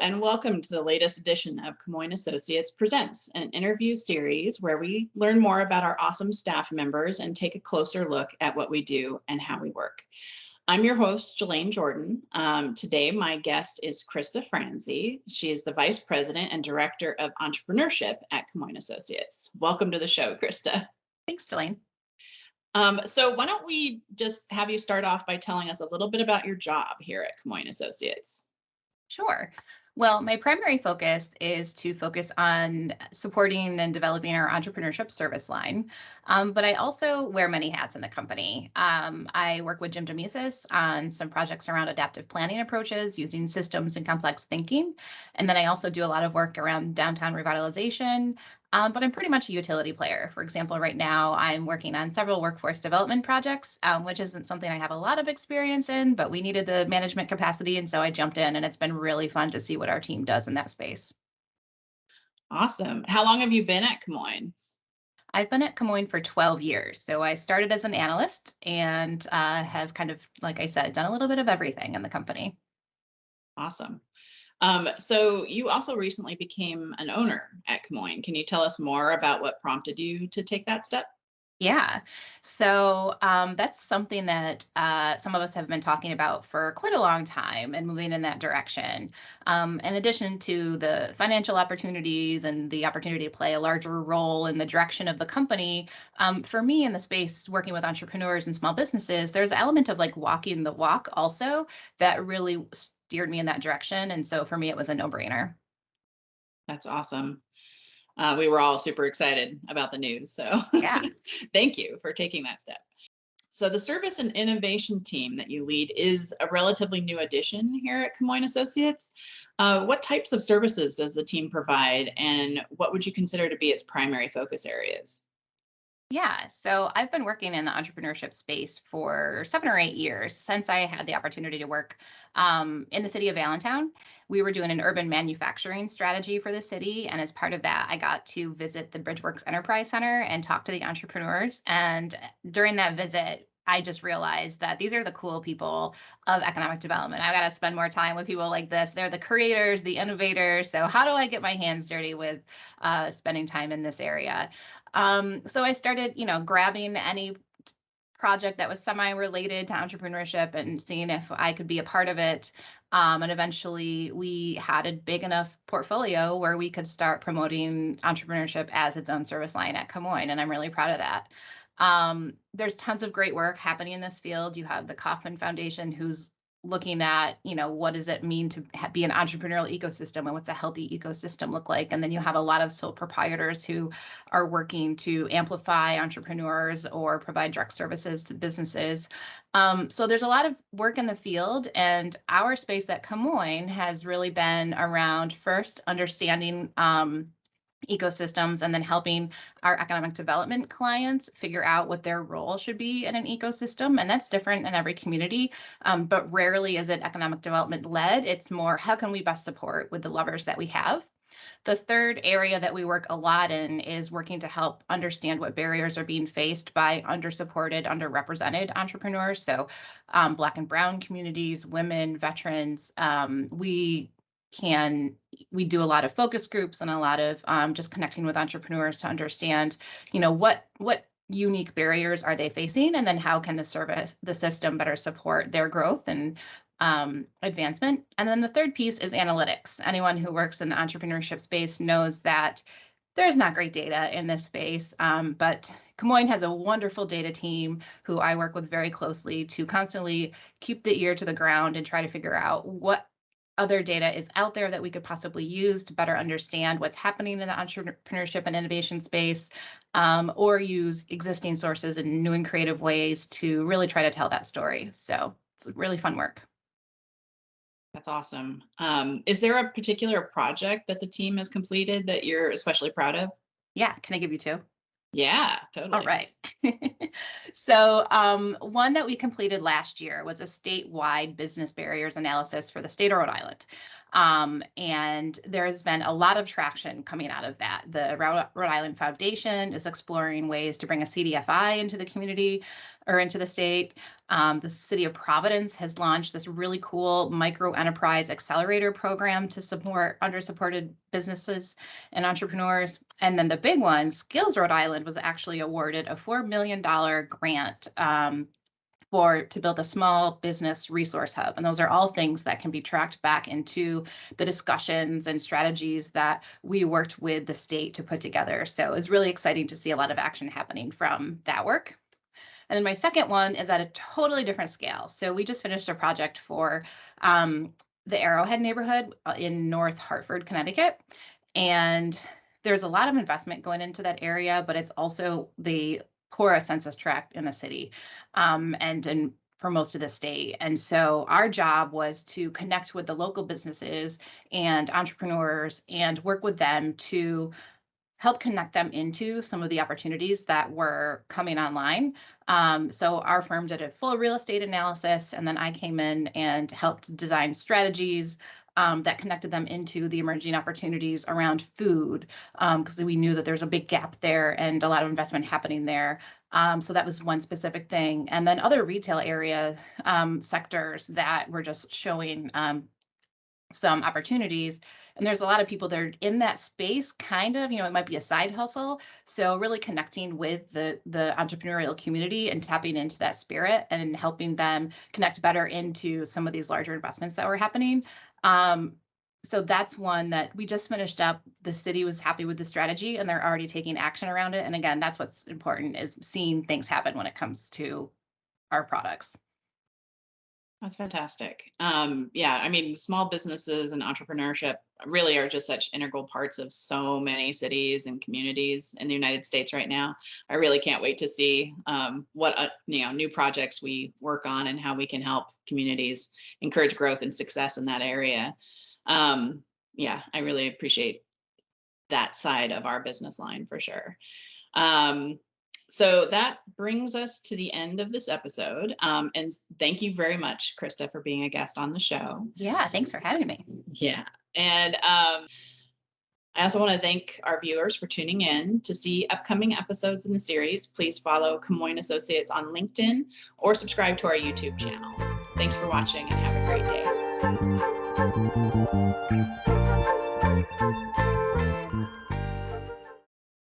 and welcome to the latest edition of Camoin Associates Presents, an interview series where we learn more about our awesome staff members and take a closer look at what we do and how we work. I'm your host, Jelaine Jordan. Today, my guest is Christa Franzi. She is the Vice President and Director of Entrepreneurship at Camoin Associates. Welcome to the show, Christa. Thanks, Jelaine. So why don't we just have you start off by telling us a little bit about your job here at Camoin Associates? Sure. Well, my primary focus is to focus on supporting and developing our entrepreneurship service line. But I also wear many hats in the company. I work with Jim DeMesis on some projects around adaptive planning approaches using systems and complex thinking. And then I also do a lot of work around downtown revitalization. But I'm pretty much a utility player. For example, right now I'm working on several workforce development projects, which isn't something I have a lot of experience in, but we needed the management capacity. And so I jumped in, and it's been really fun to see what our team does in that space. Awesome. How long have you been at Camoin? I've been at Camoin for 12 years. So I started as an analyst and have kind of, like I said, done a little bit of everything in the company. Awesome. So you also recently became an owner at Camoin. Can you tell us more about what prompted you to take that step? Yeah. So that's something that some of us have been talking about for quite a long time and moving in that direction. In addition to the financial opportunities and the opportunity to play a larger role in the direction of the company, for me in the space working with entrepreneurs and small businesses, there's an element of like walking the walk also that really steered me in that direction. And so for me, it was a no-brainer. That's awesome. We were all super excited about the news. So Yeah. thank you for taking that step. So the service and innovation team that you lead is a relatively new addition here at Camoin Associates. What types of services does the team provide, and what would you consider to be its primary focus areas? Yeah, so I've been working in the entrepreneurship space for 7 or 8 years since I had the opportunity to work in the city of Allentown. We were doing an urban manufacturing strategy for the city. And as part of that, I got to visit the Bridgeworks Enterprise Center and talk to the entrepreneurs. And during that visit, I just realized that these are the cool people of economic development. I've got to spend more time with people like this. They're the creators, the innovators. So, how do I get my hands dirty with spending time in this area? So I started, grabbing any project that was semi-related to entrepreneurship and seeing if I could be a part of it. And eventually we had a big enough portfolio where we could start promoting entrepreneurship as its own service line at Camoin. And I'm really proud of that. There's tons of great work happening in this field. You have the Kauffman Foundation, who's looking at, what does it mean to be an entrepreneurial ecosystem and what's a healthy ecosystem look like? And then you have a lot of sole proprietors who are working to amplify entrepreneurs or provide direct services to businesses. So there's a lot of work in the field, and our space at Camoin has really been around first understanding ecosystems and then helping our economic development clients figure out what their role should be in an ecosystem. And that's different in every community, but rarely is it economic development led. It's more, how can we best support with the levers that we have? The third area that we work a lot in is working to help understand what barriers are being faced by undersupported, underrepresented entrepreneurs. So Black and Brown communities, women, veterans. We do a lot of focus groups and a lot of just connecting with entrepreneurs to understand, what unique barriers are they facing, and then how can the system better support their growth and advancement. And then the third piece is analytics. Anyone who works in the entrepreneurship space knows that there's not great data in this space, but Camoin has a wonderful data team who I work with very closely to constantly keep the ear to the ground and try to figure out what other data is out there that we could possibly use to better understand what's happening in the entrepreneurship and innovation space, or use existing sources in new and creative ways to really try to tell that story. So it's really fun work. That's awesome. Is there a particular project that the team has completed that you're especially proud of? Yeah, can I give you two? Yeah, All totally. right. So one that we completed last year was a statewide business barriers analysis for the state of Rhode Island. And there has been a lot of traction coming out of that. The Rhode Island Foundation is exploring ways to bring a CDFI into the community or into the state. The city of Providence has launched this really cool micro enterprise accelerator program to support undersupported businesses and entrepreneurs. And then the big one, Skills Rhode Island, was actually awarded a $4 million grant to build a small business resource hub. And those are all things that can be tracked back into the discussions and strategies that we worked with the state to put together. So it's really exciting to see a lot of action happening from that work. And then my second one is at a totally different scale. So we just finished a project for the Arrowhead neighborhood in North Hartford, Connecticut. And there's a lot of investment going into that area, but it's also the poorest census tract in the city and for most of the state. And so our job was to connect with the local businesses and entrepreneurs and work with them to help connect them into some of the opportunities that were coming online. So our firm did a full real estate analysis, and then I came in and helped design strategies that connected them into the emerging opportunities around food, because we knew that there's a big gap there and a lot of investment happening there. So that was one specific thing. And then other retail area sectors that were just showing some opportunities. And there's a lot of people that are in that space, kind of, it might be a side hustle. So really connecting with the entrepreneurial community and tapping into that spirit and helping them connect better into some of these larger investments that were happening. So that's one that we just finished up. The city was happy with the strategy and they're already taking action around it. And again, that's what's important, is seeing things happen when it comes to our products. That's fantastic. Yeah, I mean, small businesses and entrepreneurship really are just such integral parts of so many cities and communities in the United States right now. I really can't wait to see what new projects we work on and how we can help communities encourage growth and success in that area. Yeah, I really appreciate that side of our business line for sure. So that brings us to the end of this episode. And thank you very much, Christa, for being a guest on the show. Yeah, thanks for having me. Yeah. And I also want to thank our viewers for tuning in. To see upcoming episodes in the series, please follow Camoin Associates on LinkedIn or subscribe to our YouTube channel. Thanks for watching and have a great day.